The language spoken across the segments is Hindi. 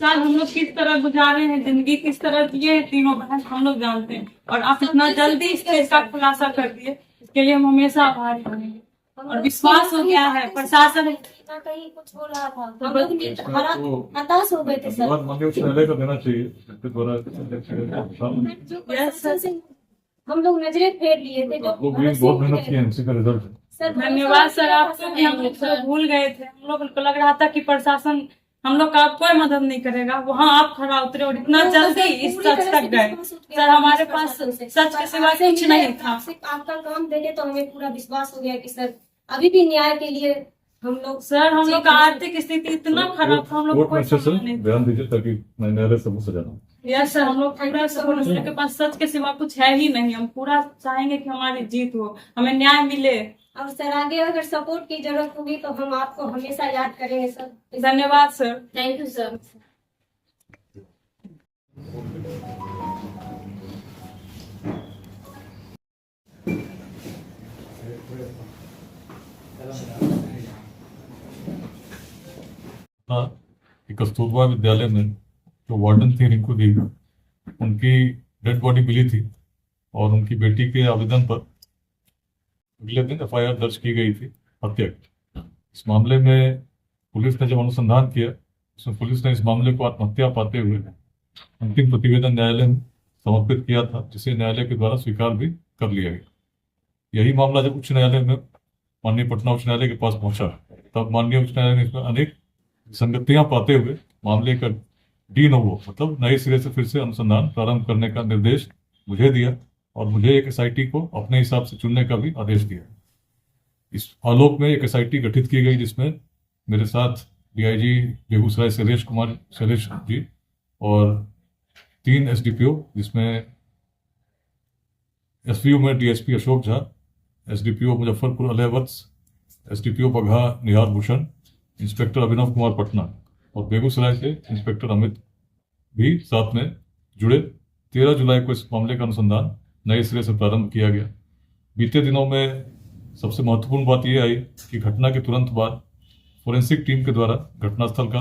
साल हम लोग किस तरह गुजारे हैं, जिंदगी किस तरह जिए हैं, तीनों बहन हम लोग जानते हैं। और आप इतना जल्दी इस केस का खुलासा कर दिए, इसके लिए हम हमेशा आभारी रहेंगे। और विश्वास हो गया है प्रशासन कहीं कुछ हो रहा था, हम लोग हताश हो गए थे सर। न्यायालय को देना चाहिए द्वारा हम लोग नजरें फेर लिए थे, बहुत मेहनत की है, इसी का रिजल्ट है। सर धन्यवाद सर, आपको भी हम लोग सब भूल गए थे। हम लोग को लग रहा था कि प्रशासन हम लोग का कोई मदद नहीं करेगा, वहाँ आप खड़ा उतरे और इतना जल्दी इस सच तक गए। सर हमारे पास सच के सिवा कुछ नहीं था। आपका काम देखे तो हमें पूरा विश्वास हो गया कि सर अभी भी न्याय के लिए हम लोग। सर हम लोग का आर्थिक स्थिति इतना खराब था, हम लोग को बयान दीजिए ताकि न्यायालय सबूत सजाना। यस सर, हम लोग पूरा सबूत के पास सच के सिवा कुछ है ही नहीं। हम पूरा चाहेंगे कि हमारी जीत हो, हमें न्याय मिले। और सर आगे अगर सपोर्ट की जरूरत होगी तो हम आपको हमेशा याद करेंगे सर। धन्यवाद सर। Thank you sir. कि कस्तूरबा विद्यालय में जो वार्डन थी रिंकू देवी, उनकी डेड बॉडी मिली थी और उनकी बेटी के आवेदन पर अगले दिन एफआईआर दर्ज की गई थी हत्या की। इस मामले में पुलिस ने जब अनुसंधान किया, उसमें पुलिस ने इस मामले को आत्महत्या पाते हुए अंतिम प्रतिवेदन न्यायालय में समर्पित किया था, जिसे न्यायालय के द्वारा स्वीकार भी कर लिया गया। यही मामला जब उच्च न्यायालय में माननीय पटना उच्च न्यायालय के पास पहुंचा, तब माननीय उच्च न्यायालय ने इसमें अनेक संगतियां पाते हुए मामले का डी नोवो मतलब नए सिरे से फिर से अनुसंधान प्रारंभ करने का निर्देश मुझे दिया और मुझे एक एसआईटी को अपने हिसाब से चुनने का भी आदेश दिया। इस आलोक में एक एसआईटी गठित की गई, जिसमें मेरे साथ डीआईजी बेगूसराय शैलेश जी और 3 एसडीपीओ, जिसमें एसपीओ में डीएसपी अशोक झा, एसडीपीओ मुजफ्फरपुर अलय वत्स, एसडीपीओ बगहा निहार भूषण, इंस्पेक्टर अभिनव कुमार पटना और बेगूसराय से इंस्पेक्टर अमित भी साथ में जुड़े। 13 जुलाई को इस मामले का अनुसंधान नए सिरे से प्रारंभ किया गया। बीते दिनों में सबसे महत्वपूर्ण बात यह आई कि घटना के तुरंत बाद फोरेंसिक टीम के द्वारा घटनास्थल का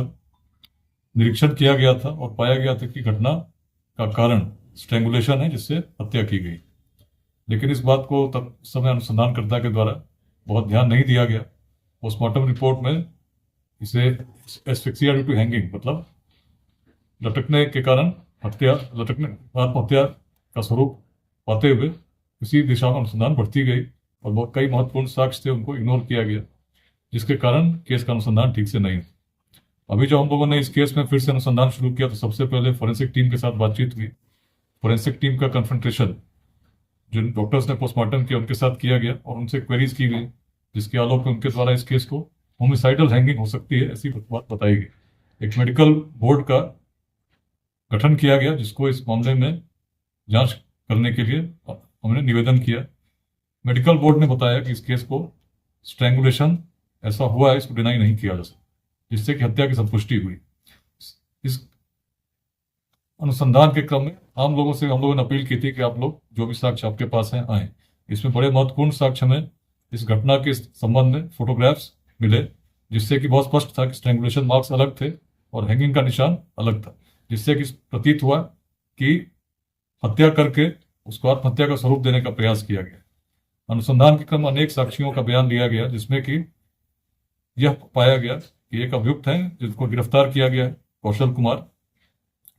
निरीक्षण किया गया था और पाया गया था कि घटना का कारण स्ट्रैंगुलेशन है, जिससे हत्या की गई। लेकिन इस बात को तब समय अनुसंधानकर्ता के द्वारा बहुत ध्यान नहीं दिया गया। पोस्टमार्टम रिपोर्ट में इसे एस्फिक्सिया ड्यू टू हैंगिंग मतलब लटकने के कारण आत्महत्या का स्वरूप पाते हुए इसी दिशा में अनुसंधान बढ़ती गई और बहुत कई महत्वपूर्ण साक्ष्य थे, उनको इग्नोर किया गया, जिसके कारण केस का अनुसंधान ठीक से नहीं हुआ। अभी जब हम लोगों ने इस केस में फिर से अनुसंधान शुरू किया तो सबसे पहले फोरेंसिक टीम के साथ बातचीत हुई। फोरेंसिक टीम का कन्फ्रंटेशन जिन डॉक्टर्स ने पोस्टमार्टम किया उनके साथ किया गया और उनसे क्वेरीज की गई, जिसके आलोक में उनके द्वारा इस केस को होमिसाइडल हैंगिंग हो सकती है ऐसी बात बताई गई। एक मेडिकल बोर्ड का गठन किया गया, जिसको इस मामले में जांच करने के लिए हमने निवेदन किया। मेडिकल बोर्ड ने बताया कि इस केस को स्ट्रैंगुलेशन ऐसा हुआ है, इसको डिनाई नहीं किया जा सकता, जिससे कि हत्या की संपुष्टि हुई। इस अनुसंधान के क्रम में आम लोगों से हम लोगों ने अपील की थी कि आप लोग जो भी साक्ष्य आपके पास हैं आए। इसमें बड़े महत्वपूर्ण साक्ष्य में इस घटना के संबंध में फोटोग्राफ्स मिले, जिससे कि बहुत स्पष्ट था कि स्ट्रैंगुलेशन मार्क्स अलग थे और हैंगिंग का निशान अलग था, जिससे कि प्रतीत हुआ कि हत्या करके उसको आत्महत्या का स्वरूप देने का प्रयास किया गया। अनुसंधान के क्रम में अनेक साक्षियों का बयान लिया गया, जिसमें कि यह पाया गया कि एक अभियुक्त है जिसको गिरफ्तार किया गया है, कौशल कुमार,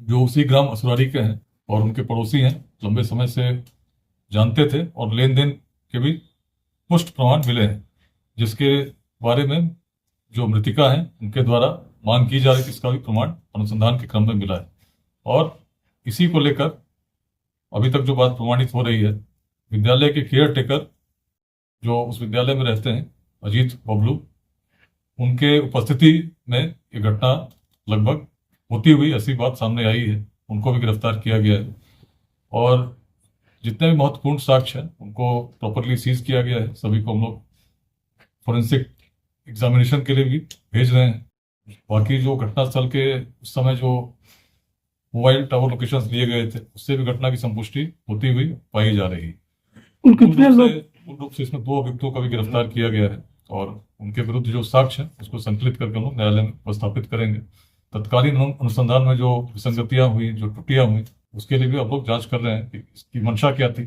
जो उसी ग्राम असुरारी के हैं और उनके पड़ोसी हैं, लंबे समय से जानते थे और लेन देन के भी पुष्ट प्रमाण मिले हैं, जिसके बारे में जो मृतिका है उनके द्वारा मांग की जा रही थी, इसका भी प्रमाण अनुसंधान के क्रम में मिला है। और इसी को लेकर अभी तक जो बात प्रमाणित हो रही है, विद्यालय के केयर टेकर जो उस विद्यालय में रहते हैं अजीत बबलू, उनके उपस्थिति में ये घटना लगभग होती हुई ऐसी बात सामने आई है। उनको भी गिरफ्तार किया गया है और जितने भी महत्वपूर्ण साक्ष्य हैं उनको प्रॉपरली सीज किया गया है। सभी को हम लोग फोरेंसिक एग्जामिनेशन के लिए भी भेज रहे हैं। बाकी जो घटनास्थल के उस समय जो मोबाइल टावर लोकेशंस लिए गए थे, उससे भी घटना की संपुष्टि होती हुई पाई जा रही है। मूल रूप से इसमें 2 अभियुक्तों का भी गिरफ्तार किया गया है और उनके विरुद्ध जो साक्ष्य है उसको संकलित करके हम लोग न्यायालय में उपस्थापित करेंगे। तत्कालीन अनुसंधान में जो विसंगतियां हुई, जो त्रुटियां हुई, उसके लिए भी हम लोग जांच कर रहे हैं कि इसकी मंशा क्या थी,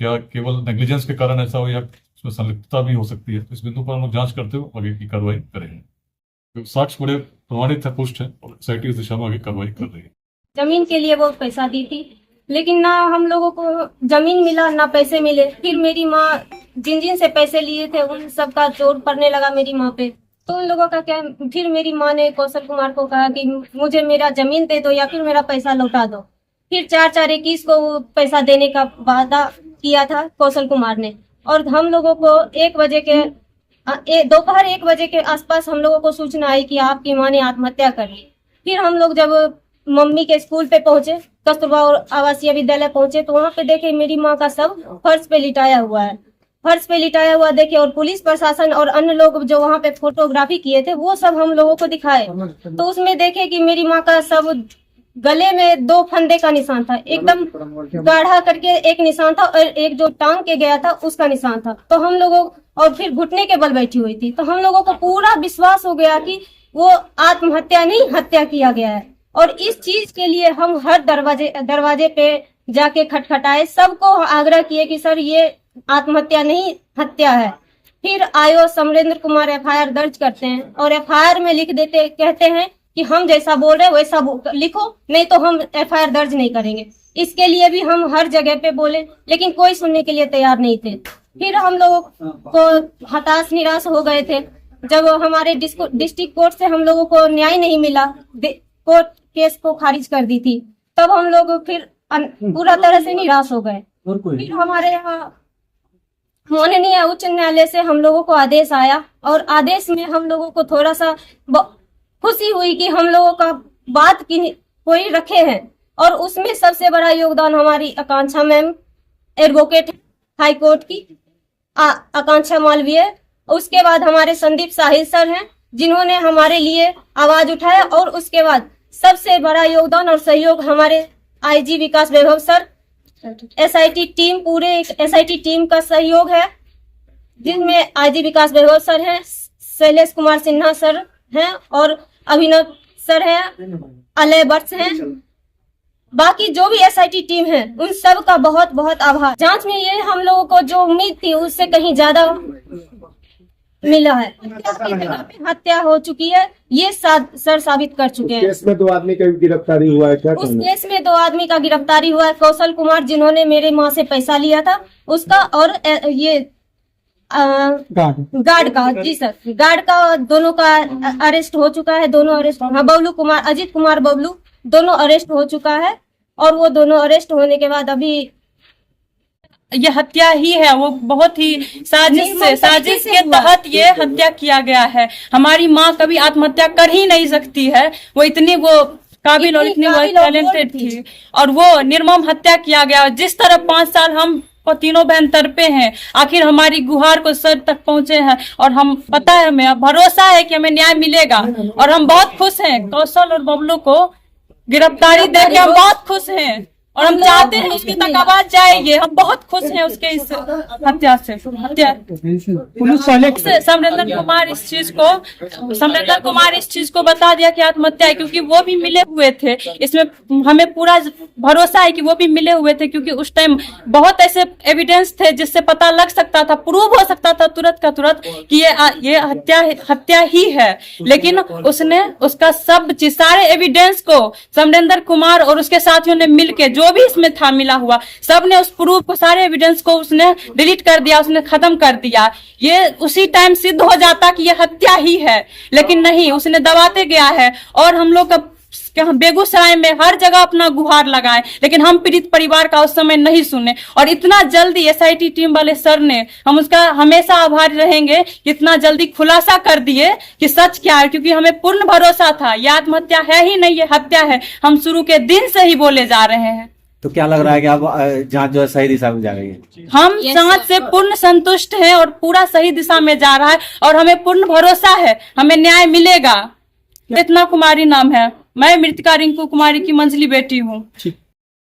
क्या केवल नेग्लिजेंस के कारण ऐसा हो या उसमें संलिप्तता भी हो सकती है। तो इस बिंदु पर हम लोग जांच करते हुए आगे की कार्रवाई करेंगे। साक्ष्य बड़े प्रमाणित है, पुष्ट है, और एसआईटी इस दिशा में आगे कार्रवाई कर रही है। जमीन के लिए वो पैसा दी थी, लेकिन ना हम लोगों को जमीन मिला ना पैसे मिले। फिर मेरी माँ जिन से पैसे लिए थे उन सब का जोर पड़ने लगा मेरी माँ पे। तो उन लोगों का क्या, फिर मेरी माँ ने कौशल कुमार को कहा कि मुझे मेरा जमीन दे दो या फिर मेरा पैसा लौटा दो। फिर 4/4/21 को वो पैसा देने का वादा किया था कौशल कुमार ने, और हम लोगों को 1 बजे के दोपहर 1 बजे के आसपास हम लोगों को सूचना आई कि आपकी माँ ने आत्महत्या कर ली। फिर हम लोग जब मम्मी के स्कूल पे पहुंचे, कस्तूरबा और आवासीय विद्यालय पहुंचे, तो वहां पे देखे मेरी माँ का शव फर्श पे लिटाया हुआ है। फर्श पे लिटाया हुआ देखे, और पुलिस प्रशासन और अन्य लोग जो वहां पे फोटोग्राफी किए थे वो सब हम लोगों को दिखाए। तो उसमें देखे कि मेरी माँ का शव गले में 2 फंदे का निशान था, एकदम गाढ़ा करके एक निशान था, और एक जो टांग के गया था उसका निशान था। तो हम लोगों, और फिर घुटने के बल बैठी हुई थी, तो हम लोगों को पूरा विश्वास हो गया कि वो आत्महत्या नहीं, हत्या किया गया है। और इस चीज के लिए हम हर दरवाजे पे जाके खटखटाए, सबको आग्रह किए कि सर ये आत्महत्या नहीं, हत्या है। फिर आयो समरेंद्र कुमार FIR दर्ज करते हैं, और FIR में लिख देते, कहते हैं कि हम जैसा बोल रहे वैसा लिखो, नहीं तो हम FIR दर्ज नहीं करेंगे। इसके लिए भी हम हर जगह पे बोले, लेकिन कोई सुनने के लिए तैयार नहीं थे। फिर हम लोगों को हताश निराश हो गए थे जब हमारे डिस्ट्रिक्ट कोर्ट से हम लोगों को न्याय नहीं मिला, कोर्ट केस को खारिज कर दी थी। तब हम लोग फिर पूरा तरह से निराश हो गए। फिर हमारे यहाँ माननीय उच्च न्यायालय से हम लोगों को आदेश आया, और आदेश में हम लोगों को थोड़ा सा खुशी हुई कि हम लोगों का बात की कोई रखे हैं। और उसमें सबसे बड़ा योगदान हमारी आकांक्षा मैम, एडवोकेट हाई कोर्ट की आकांक्षा मालवीय, उसके बाद हमारे संदीप साहिल सर हैं जिन्होंने हमारे लिए आवाज उठाया, और उसके बाद सबसे बड़ा योगदान और सहयोग हमारे IG विकास वैभव सर, SIT टीम, पूरे SIT टीम का सहयोग है, जिनमें IG विकास वैभव सर हैं, शैलेश कुमार सिन्हा सर हैं, और अभिनव सर हैं, अलय बट्स हैं। बाकी जो भी SIT टीम है उन सब का बहुत बहुत आभार। जांच में ये हम लोगों को जो उम्मीद थी उससे कहीं ज्यादा मिला है। हत्या हो चुकी है, ये सर साबित कर चुके हैं। केस में 2 आदमी का गिरफ्तारी हुआ है, क्या उस केस में 2 आदमी का गिरफ्तारी हुआ है। कौशल कुमार जिन्होंने मेरे माँ से पैसा लिया था उसका, और ये गार्ड का, जी सर, गार्ड का, दोनों का अरेस्ट हो चुका है। दोनों अरेस्ट, हाँ, बबलू कुमार, अजीत कुमार बबलू, दोनों अरेस्ट हो चुका है। और वो दोनों अरेस्ट होने के बाद अभी ये हत्या ही है, वो बहुत ही साजिश के तहत ये हत्या किया गया है। हमारी माँ कभी आत्महत्या कर ही नहीं सकती है, वो इतनी वो काबिल और इतनी वो टैलेंटेड थी, और वो निर्मम हत्या किया गया। जिस तरह 5 साल हम तीनों बहन तड़पे हैं, आखिर हमारी गुहार को सर तक पहुंचे हैं, और हम पता है, हमें भरोसा है कि हमें न्याय मिलेगा, और हम बहुत खुश हैं। कौशल और बबलू को गिरफ्तारी देके हम बहुत खुश हैं, और हम चाहते हैं उसकी तक आवाज जाएगी। हम बहुत खुश हैं उसके इस हत्या से। समरेंद्र कुमार इस चीज को बता दिया कि आत्महत्या है, क्योंकि वो भी मिले हुए थे। इसमें हमें पूरा भरोसा है कि वो भी मिले हुए थे, क्योंकि उस टाइम बहुत ऐसे एविडेंस थे जिससे पता लग सकता था, प्रूव हो सकता था तुरंत का तुरंत कि ये हत्या ही है। लेकिन उसने उसका सब चीज, सारे एविडेंस को समरेंद्र कुमार और उसके साथियों ने मिलके, जो भी इसमें था मिला हुआ, सब ने उस प्रूफ को, सारे एविडेंस को उसने डिलीट कर दिया, उसने खत्म कर दिया। ये उसी टाइम सिद्ध हो जाता कि ये हत्या ही है, लेकिन नहीं, उसने दबाते गया है। और हम लोग बेगूसराय में हर जगह अपना गुहार लगाए, लेकिन हम पीड़ित परिवार का उस समय नहीं सुने। और इतना जल्दी SIT टीम वाले सर ने, हम उसका हमेशा आभारी रहेंगे, इतना जल्दी खुलासा कर दिए कि सच क्या है, क्योंकि हमें पूर्ण भरोसा था ये आत्महत्या है ही नहीं, ये हत्या है। हम शुरू के दिन से ही बोले जा रहे हैं। तो क्या लग रहा है कि अब जांच जो है सही दिशा में जा रही है? हम जांच से पूर्ण संतुष्ट हैं, और पूरा सही दिशा में जा रहा है, और हमें पूर्ण भरोसा है हमें न्याय मिलेगा। इतना कुमारी नाम है, मैं मृतिका रिंकू कुमारी की मंझली बेटी हूँ।